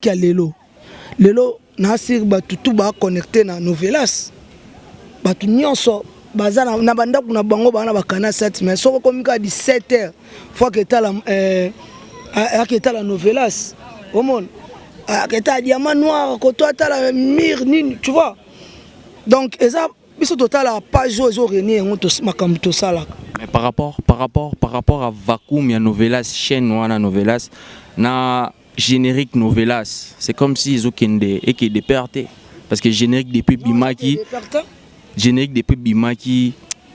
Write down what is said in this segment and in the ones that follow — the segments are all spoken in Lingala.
Qui a lelo nasir batutu ba connecté na Novelas batu nyonso bazana na banda kuna bango bana bakana 7 mais soko komika 17h fois que ta la la Novelas au monde que ta diamant noir que toi ta la mire ni tu vois donc eza biso total la page zo renier ngoto makambo to sala. Mais par rapport à Vacuum ya Novelas chaîne wana Novelas na générique Novelas, c'est comme si ils ont des pertes parce que générique depuis Bimaki,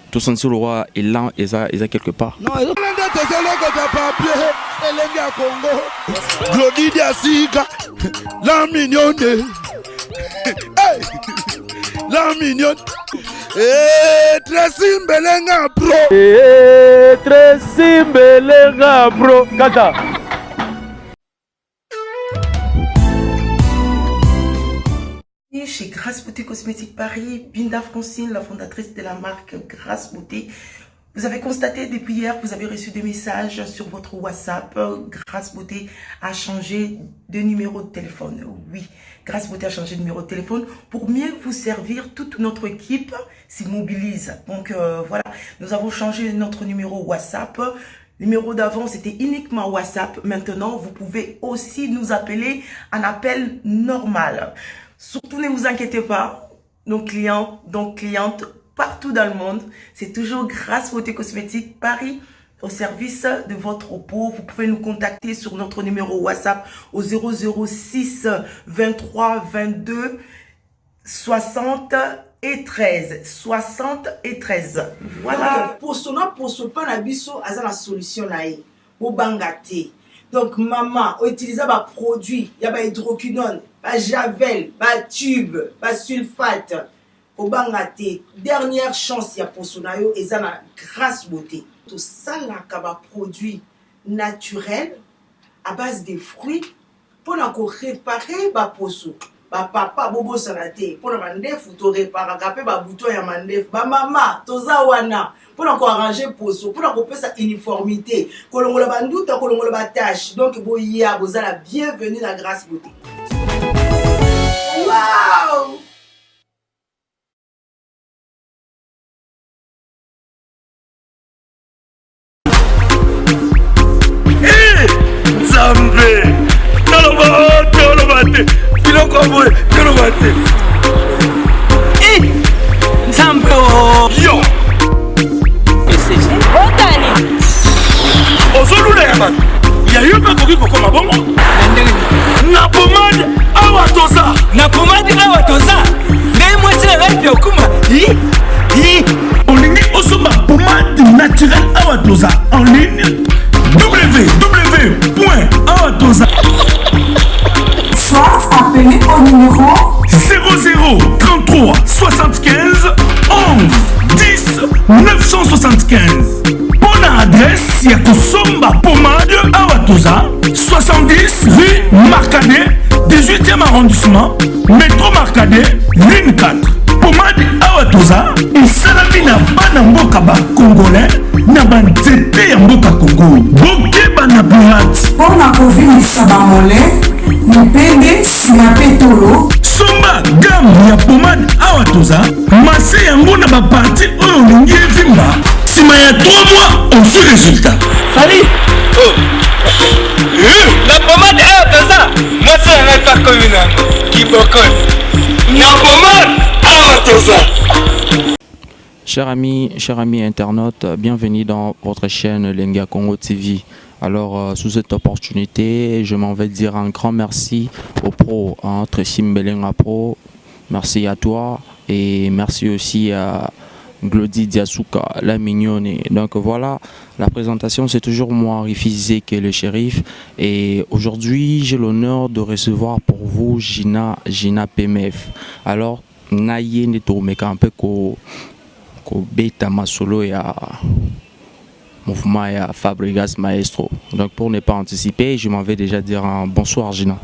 tout sens sur le roi est là et ça quelque part. Non, la mignonne, la mignonne, très simbelenga bro, kata. Chez Grâce Beauté Cosmétique Paris, Binda Francine, la fondatrice de la marque Grâce Beauté. Vous avez constaté depuis hier, vous avez reçu des messages sur votre WhatsApp. Grâce Beauté a changé de numéro de téléphone. Oui, Grâce Beauté a changé de numéro de téléphone pour mieux vous servir. Toute notre équipe s'immobilise. Donc voilà, nous avons changé notre numéro WhatsApp. Le numéro d'avant, c'était uniquement WhatsApp. Maintenant, vous pouvez aussi nous appeler en appel normal. Surtout, ne vous inquiétez pas, nos clients, donc clientes, partout dans le monde, c'est toujours Grâce Beauté Cosmétique Paris au service de votre peau. Vous pouvez nous contacter sur notre numéro WhatsApp au 006 23 22 60 et 13. 60 et 13. Voilà. Pour ce pas la biso, à la solution là, au bangate. Donc, maman, utiliser un produit, il y a hydroquinone, javel, tube, sulfate, au bangate. Dernière chance, il y a pour son ayo, et ça la Grâce Beauté. Tout ça, là, un produit naturel, à base de fruits, pour réparer ma poso. Papa, bobo sanate, pour mandef, ou to réparer, ma bouton ya mandef, maman, toza wana. Pour arranger poso, pour qu'on sa uniformité, que l'on le bandoute, que l'on le tâche. Donc, vous avez la bienvenue à Grâce Beauté. Wow! Hé! Zambé! Tolobate! Filokoboy! Tolobate! Hé! Zambé! Yo! Il y a eu un peu comme bon. Na pomade awatoza. Na pomade awatoza. Mais moi c'est la radio kuma. En ligne osoma pomade naturelle awatoza. En ligne www.awatoza. Soit appelez au numéro 00 33 75 11 10 975. Bonne adresse, ya Kosomba Pomade Awatoza, 70 rue Marcadet, 18e arrondissement, métro Marcadet, ligne 4. Pomade Awatoza, isalami na bana mboka ba congolais, na banzete ya mboka Congo. Bokeba na pirate. pour la province Bamolé, Mipende, Sinapetolo. Somba gamme ya pomade Awatoza, masse yango na ba parti oyo lingi evimba. Sima ya 3 mois, on fait résultat. Salut! Oh! La pomade Awatoza! Moi c'est un affaire commune. Qui bokon? La pomade Awatoza! Chers amis internautes, bienvenue dans votre chaîne Lenga Congo TV. Alors, sous cette opportunité, je m'en vais dire un grand merci aux pros, Tracy Mbelenga Pro. Merci à toi et merci aussi à Glody Diasuka, la mignonne. Donc voilà, la présentation, c'est toujours moi, Rifizé, qui est le shérif. Et aujourd'hui, j'ai l'honneur de recevoir pour vous Gina PMF. Alors, Naye Neto Mekampe ko beta masolo ya mouvement ya Fabregas Maestro. Donc pour ne pas anticiper, je m'en vais déjà dire un bonsoir Gina.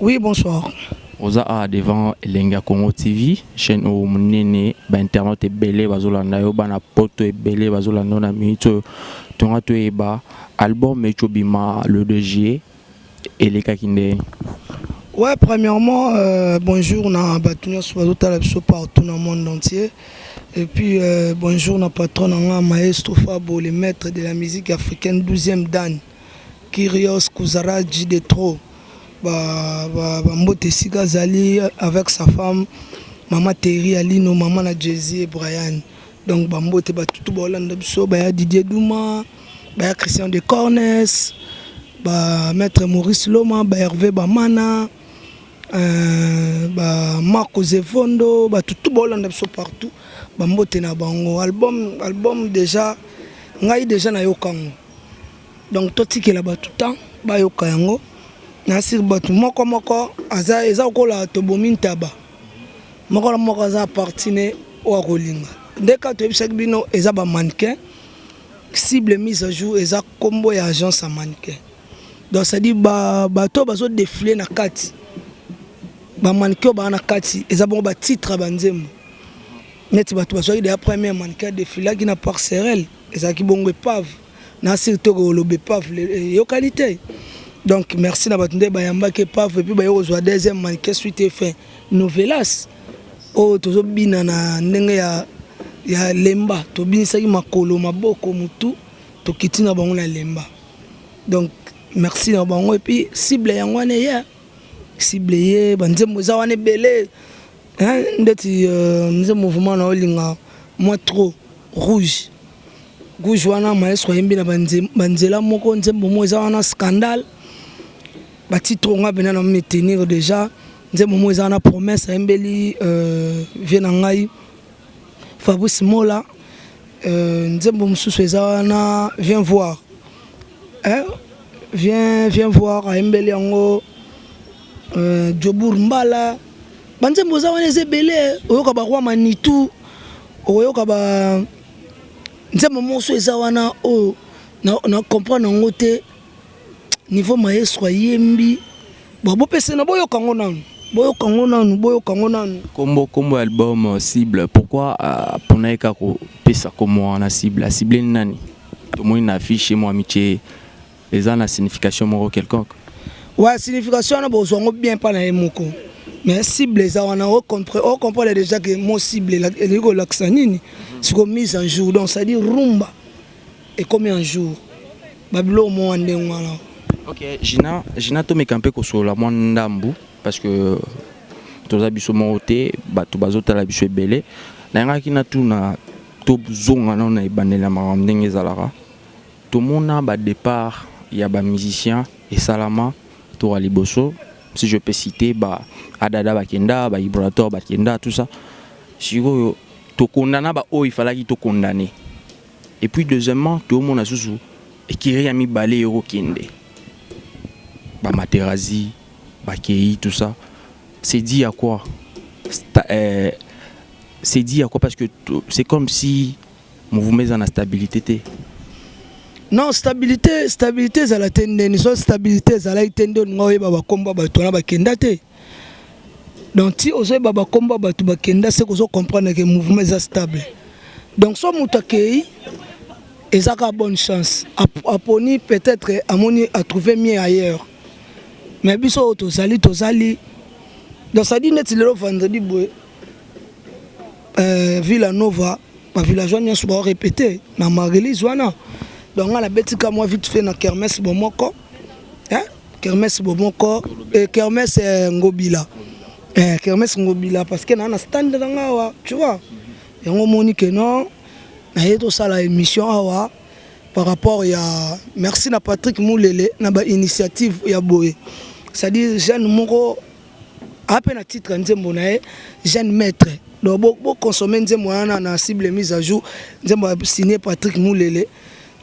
Oui, bonsoir. Oza a devant Lenga Congo TV, chaîne où monene ba internet ebele bazolanda yo bana poto ebele bazolanda na minute tonga to eba album Mechobima le 2 juillet et les kakinde. Ouais, premièrement, bonjour na Batunia Swazota partout dans le monde entier. Et puis bonjour na patron na Maestro Fabo, le maître de la musique africaine 12e dan. Kyrios Kuzara Jidetro. Mbote Siga Zali avec sa femme, Maman Terry Alino, Maman na Jay-Z et Brian. Donc Mbote tout Bolanda Biso, Didier Douma, Christian de Cornes, Maître Maurice Loma, Hervé Bamana. Marco Zevondo, tout Bolanda Biso partout. Mbote na bango album déjà ngai déjà na yokango. Donc toti ke la ba tout temps ba yokango. Nasir batu moko aza eza kola to bomintaba. Moko aza partine o kolinga. Ndeka to ebisaki bino eza ba mannequin. Cible mise à jour eza combo ya agence à mannequin. Donc ça dit bato bazo défiler na kati. Ba mannequin ba na kati eza bon ba titre ba nzembo. Net bato bazo de premier mannequin défiler qui na parcelle eza ki bongo epave. Nasir to ko lobe pave yo qualité. Donc merci na batunde bayamba ke pave et puis ba yo zo deuxième mannequin suite fin novelas. O tozo bina na ndenge ya lemba to binisaki makolo maboko mutu to kitina bango na lemba. Donc merci na bango et puis cible yango ne ya cible ye banzembo za wane belé hein ndeti nze mouvement na olinga moi trop rouge wana maestro yembi na banzela moko nzembo mo za wana scandale batitro nga bena na me tenir déjà nzembo mo za wana promesse yembeli vient na ngai Fabrice Mola nzembo mususu eza wana viens voir hein viens voir yembeli yango Jobour Mbala banzembo za wana ezebele oyoka ba roi Manitou oyoka ba nzembo moso eza wana o na comprendre ngo te niveau maestro yembi bo pese na boyo kango nanu combo album cible pourquoi ponaika ko pesa comme na cible la cible nani to moi na affiche moi amitié les ana signification moro quelconque ouais signification na bozo ngo bien pas na emoko mais cible eza wana on comprend déjà que mon cible est l'accent nini c'est comme mise en jour donc ça dit rumba et combien en jour babilo mo ande ngwana. OK Gina to mekampe ko so la mwandambu parce que toza biso moté bato bazota la biso ebele na ngaki na tuna to zonga na ebandela makambo ndenge ezalaka to mona ba départ ya ba musicien et salama to aliboso si je peux citer Adada Bakenda, Ibrator Bakenda, tout ça. Si vous condamnez, il fallait que condamner. Et puis deuxièmement, tout le monde a sous et qui a mis balé au Kende. Materazi, Bakei, tout ça. C'est dit à quoi? C'est dit à quoi? Parce que c'est comme si vous mettez en stabilité. Non, stabilité ça la tendance, so stabilité ça la tendance ngoye baba komba bato na bakenda te. Donc si ozo baba komba bato bakenda c'est qu'on comprendre que mouvement est stable. Donc so mutakei ezaka bonne chance. Aponi peut-être amoni a trouvé mieux ailleurs. Mais biso tozali. Donc ça dit net le vendredi boy Villanova, ba villageois nyo ba répéter na Marie-Lise wana. Donc on a bêti comme moi vite fait dans Kermesse Bomoko, hein? Kermesse Bomoko et Kermesse Ngobila, Kermesse Ngobila parce que on a stand dans là, tu vois. Et on monique non, na yeto ça la émission awa par rapport à merci na Patrick Moulele na ba initiative ya boye. C'est-à-dire jeune moko à peine à titre nzembo na jeune maître. Donc beaucoup consommer nzembo na cible mise à jour, nzembo signé Patrick Moulele.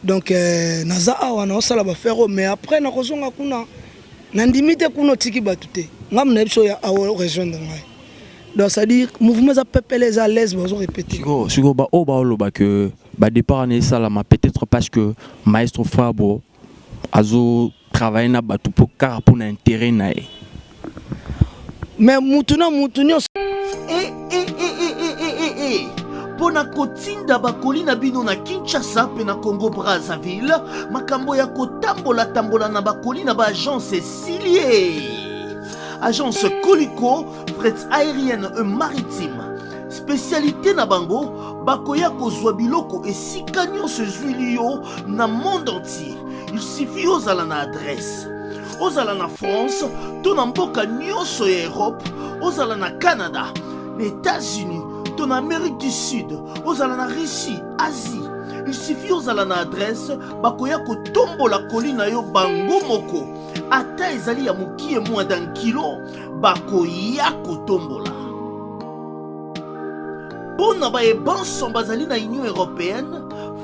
Donc naza awa na osala ba faire mais après na kozonga kuna na ndimite kuna tiki batute ngam na biso ya awa rejoindre ngai. Donc ça dit mouvement za peuple les à l'aise bazo répéter sigo ba o ba oloba que ba départ na sala ma peut-être parce que maestro Fabo azo travailler na batu pour car pour intérêt na e mais mutuna Pona kotinda bakoli na bino na Kinshasa pe na Congo Brazzaville makambo ya kotambola na bakoli na ba agence Silie agence Colicot, fret aérienne et maritime. Spécialité na bango, bakoya kozwa biloko esika nyonso ezwili yo na monde entier. Il suffit ozala na adresse. Ozala na France, to na mboka nyonso ya Europe, ozala na Canada, les États-Unis, to na Amérique du Sud, ozala na Russie, Asie. Il suffit ozala na adresse, bakoya kotombola kolina yo bango moko. Ata ezali ya mokie moins d'un kilo, bakoya kotombola. Pour na bayebanso bazali na Union Européenne,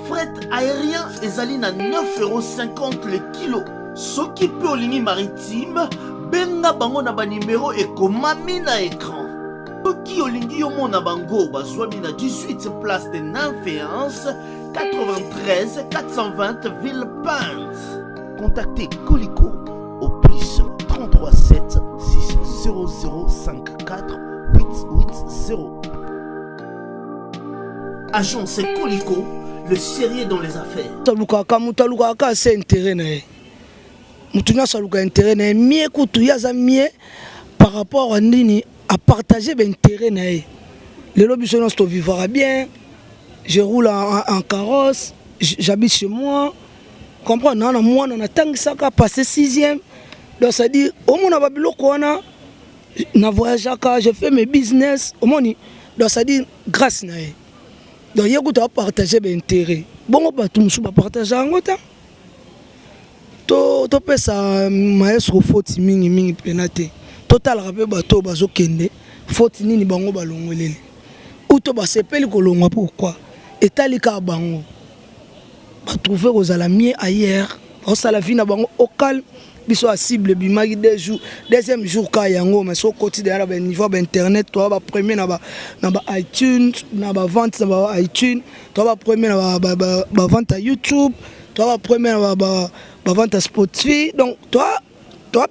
fret aérien ezali na 9,50 € le kilo. Soki pe olingi maritime, benga bango na ba numéro ekomami na écran. Soki olingi yo mona bango bazwami na 18 place de Nanféance, 93 420 Villepinte. Contactez Colicot au plus 33 7 600 54 880. Agence Colicot, le sérieux dans les affaires. Mutalukaka c'est intérêt na ye. Mutunya saluka intérêt na ye mieux kutuya za mieux par rapport à nini à partager l'intérêt na ye. Le lobby se nous vivra bien. Je roule en carrosse, j'habite chez moi. Comprends, non, moi on a tant ça qu'à passer 6e. Donc ça dit au moins na biloko wana na voyage aka, je fais mes business au moins donc ça dit grâce na ye. Donc il y a que partager l'intérêt. Bon, tout le monde partager en gros. To pesa maestro faute mingi penate. Total rappel bato bazo kende. Faute nini bango balongolele. Ou to ba sepeli kolongwa pourquoi? Etalika bango. Ba trouver aux alamie ailleurs. On sa la vie na bango au calme. Biso a cible bimagi deuxième jour ka yango mais so quotidien na ba niveau ba internet to ba premier na ba iTunes na ba vente na ba iTunes to ba premier na ba vente à YouTube to ba premier na ba vente à Spotify donc toi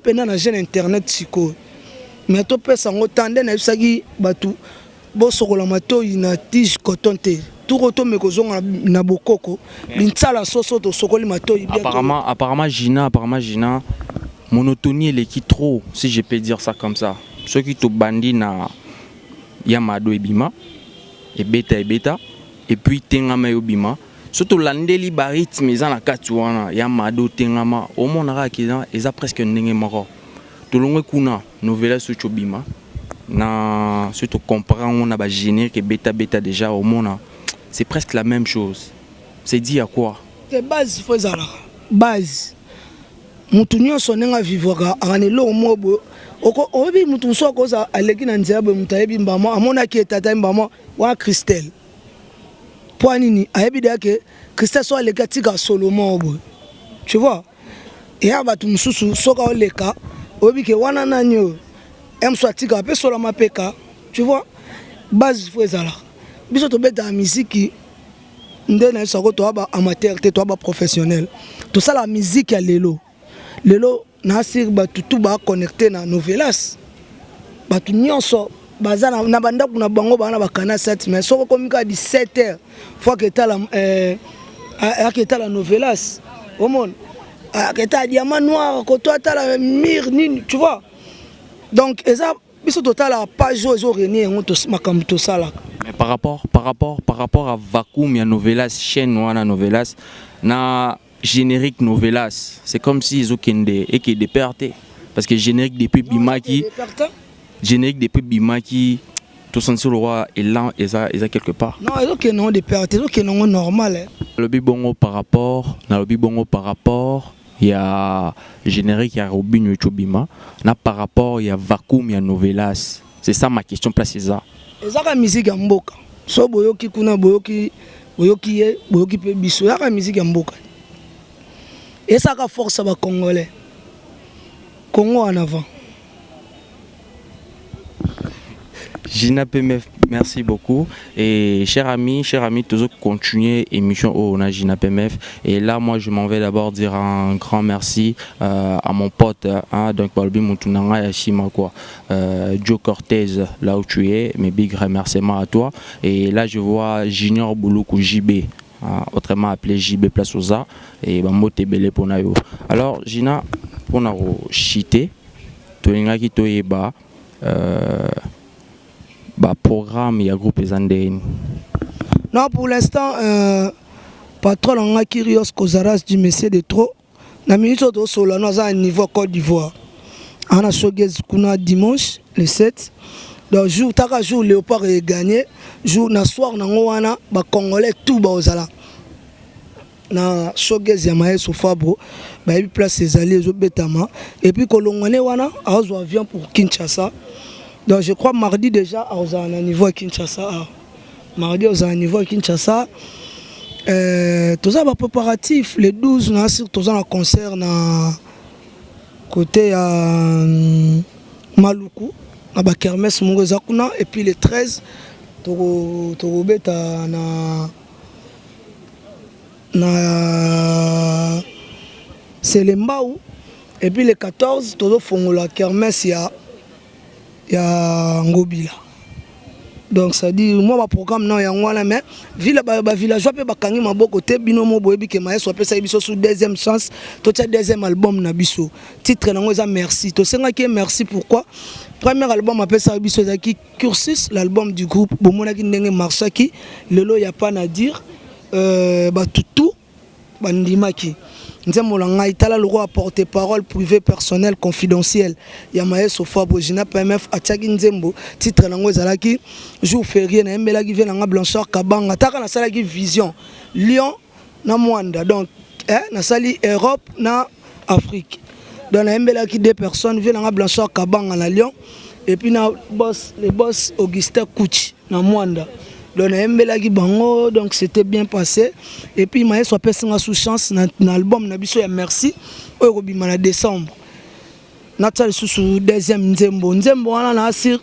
pena na jeune internet siko mais to pesa ngo tande na bisaki batu bo sokola mato ina tige coton te tout retourne kozonga na bokoko linsala soso to sokoli mato apparemment Gina monotonie elle est trop si je peux dire ça comme ça ceux qui te bandit na Yamado ebima et beta et puis tengama yobima surtout landeli barit mais en la katuana Yamado tengama au monara qui est presque ndenge moko to longwe kuna novela sur chobima na surtout comparant on a ba générique et beta déjà au monde c'est presque la même chose c'est dit à quoi c'est base faut ça base mutu nyonso nenga vivwaka akanelo mobo oko obi mutu nso koza aleki na nzela be mutu ayebi mbamo amona ki etata mbamo wa Christelle po nini ayebi dake Christelle so aleka tika Solomon obo tu vois et abatu mususu soka oleka obi ke wana nanyo emso tika pe solo mapeka tu vois base faut ça là biso to beta musique ndena soko to aba amateur te to aba professionnel tout ça la musique ya lelo nasir batutu ba connecté na Novelas batu nyonso bazana na banda kuna bango bana bakana 7 mais soko komika 17h fois que ta la Novelas au monde que ta diamant noir ko toi ta la mire nini tu vois donc eza biso total la page zo renier ngoto makambo to sala mais par rapport à Vacuum ya Novelas chaîne wana Novelas na générique Novelas, c'est comme si ils ont des pertes parce que générique depuis Bimaki, tout sens le roi est là et ça quelque part. Non, ils ont que non des pertes, ils ont que non normal. Le bibongo par rapport, il y a générique il y a Robin Chobima, na par rapport il y a Vacuum il y a Novelas. C'est ça ma question place ça. Ezaka musique ya mboka. So boyoki kuna boyoki pe biso ya musique ya mboka. Et ça a force à Congolais. Congo en avant. Gina PMF, merci beaucoup. Et chers amis, toujours continuer l'émission au Gina PMF. Et là, moi, je m'en vais d'abord dire un grand merci à mon pote, donc Balbi Moutunanga Yashima, quoi. Joe Cortez, là où tu es, mes big remerciements à toi. Et là, je vois Junior Bouloukou JB. Autrement appelé JB Place Oza et Mote Belé pour Nayo. Alors Gina, pour nous chiter tolingaki toyeba programme ya groupe ezandeni. Non, pour l'instant, patron en Kyrios Kozaras du Messie de trop. Na minute de Solano à un niveau Côte d'Ivoire. On a showgaz kuna dimanche le 7. Donc jour taka jour Léopard est gagné. Jour na soir na ngwana ba congolais tout ba ozala. Na showgaz ya Maestro Fabro ba y place ses alliés au Betama et puis kolongone wana azo avion pour Kinshasa. Donc je crois mardi déjà à un niveau à Kinshasa. Mardi à un niveau à Kinshasa. Tout ça va préparatif le 12 na sur tout ça un concert na côté à Maluku na ba kermesse mongoza kuna et puis le 13 to beta na c'est le Mbao et puis le 14 to fongola kermesse ya Ngobila. Donc ça dit moi ma programme non ya ngwana mais ville ba villageois pe bakangi maboko te bino mo boyebi ke Maestro apesa biso sous deuxième chance to tia deuxième album na biso titre nango eza merci to senga ki merci pourquoi premier album apesa biso zaki cursus l'album du groupe bomonaki ndenge marchaki lelo ya pas na dire ba tutu bandimaki nzembo la ngai tala le roi porter parole privé personnel confidentiel ya Maestro Fabro Jina PMF atiaki nzembo titre nango ezalaki jour férié na embelaki vie nanga Blanchard Kabanga taka na salaki vision Lyon na Mwanda donc na sali Europe na Afrique donc na embelaki deux personnes vie nanga Blanchard Kabanga na Lyon et puis na le boss Augustin Kouchi na Mwanda. Donc bango, donc c'était bien passé et puis Maestro apesa sous chance na album na biso ya merci oyo kobima na décembre natal sous deuxième nzembo wana na asir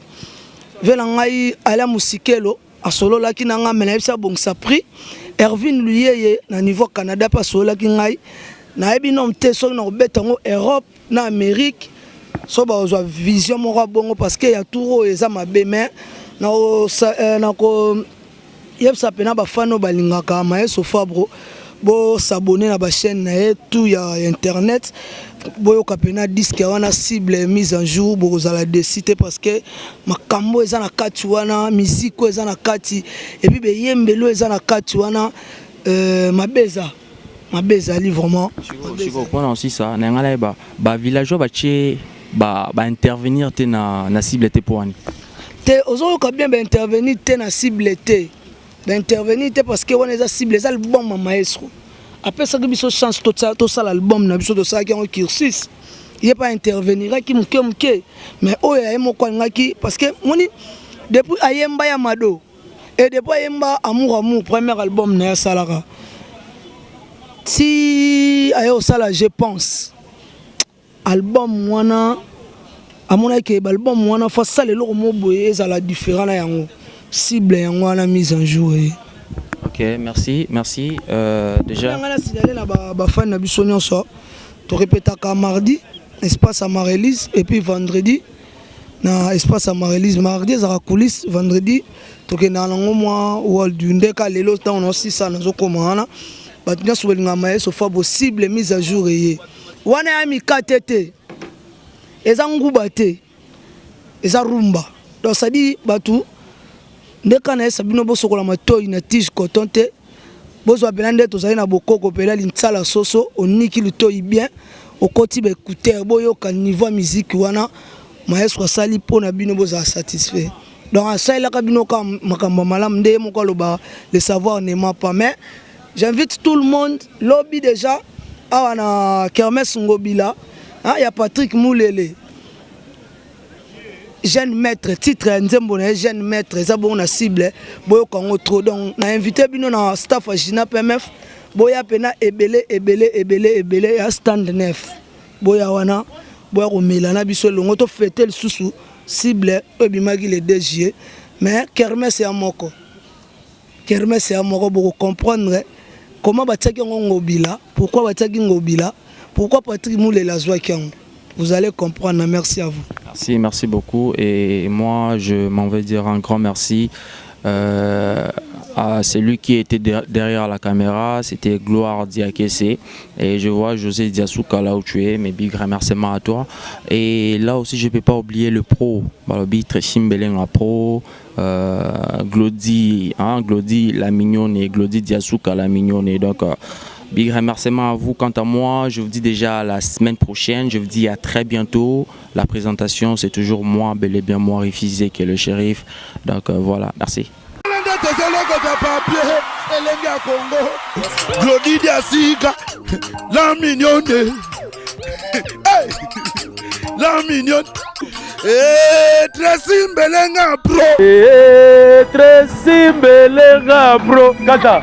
vela ngai ala musikelo asolo laki na nga mena bisa bon sa prix Ervin Luyeye na niveau Canada pa solo laki ngai na ebi nom te so na obeta ngo Europe na Amérique so ba ozwa vision moko bongo parce que ya touro eza mabe mais na ko yebsa pena ba fano balingaka Maestro Fabro bo s'abonner na ba chaîne na tout ya internet boyo kapena disque wana cible mise en jour bo za la décider parce que makambo eza na kati wana musique eza na kati et puis be yembelo eza na kati wana mabeza ali vraiment je comprends aussi ça na ngala ba villageois ba intervenir te na cible te poani te ozo ka bien ba intervenir te na cible te d'intervenir parce que on est cible les albums Maestro après ça que biso chance tout ça l'album na biso de ça qui ont cursus il est pas intervenir qui muke mais oya emo kwa ngaki parce que moni depuis ayemba ya mado et depuis ayemba amour premier album na salara si ayo sala je pense album wana amona ke album wana fa ça le lo mo boye za la différent na yango cible yango wana mise en jour. OK, merci déjà on a signalé na ba fan na biso nyonso to répétaka mardi espace à Marie-Élise et puis vendredi na espace à Marie-Élise mardi za coulisses vendredi to ke na ngo moi wall du ndeka lelo temps on aussi ça nazo komana ba tnya sobelinga Maestro Fabro cible mise à jour yé wana ya mikatete eza nguba te eza rumba donc ça dit batu ndeka na sabino bosokola matoi na tige coton te bozwa belande tozali na bokoko pela linsala soso oniki lutoi bien okoti ba écouteur boyoka niveau musique wana Maestro sali pona bino boza satisfait donc ça la kabino ka makamba malam nde moko loba le savoir ne ment pas mais j'invite tout le monde lobby déjà awana kermesse Ngobila il y a Patrick Moulele jeune maître titre nzembo na jeune maître ça bon na cible boyo kango trop donc na invité bino na staff à Jina PMF boya pena ebele ya stand neuf boya wana boya komela na biso longo to fêter le susu cible ebimaki le 2 juillet mais kermesse ya moko pour comprendre comment batiaki Ngobila pourquoi batiaki Ngobila pourquoi Patrick Moulele azwaki yango. Vous allez comprendre. Merci à vous. Merci beaucoup. Et moi, je m'en vais dire un grand merci celui qui était derrière la caméra, c'était Gloire Diakese. Et je vois José Diasuka là où tu es, mes big remerciements à toi. Et là aussi, je ne peux pas oublier le pro, Balobi Tressim Belenga Pro, Glody, Glody la mignonne et Glody Diasuka la mignonne. Donc, big remerciements à vous. Quant à moi, je vous dis déjà à la semaine prochaine. Je vous dis à très bientôt. La présentation, c'est toujours moi, bel et bien moi, Rifizé, qui est le shérif. Donc voilà, merci. Glody Diasuka, la mignonne. Hey, la mignonne. Tressim Belenga Pro. Tressim Belenga Pro. Kata.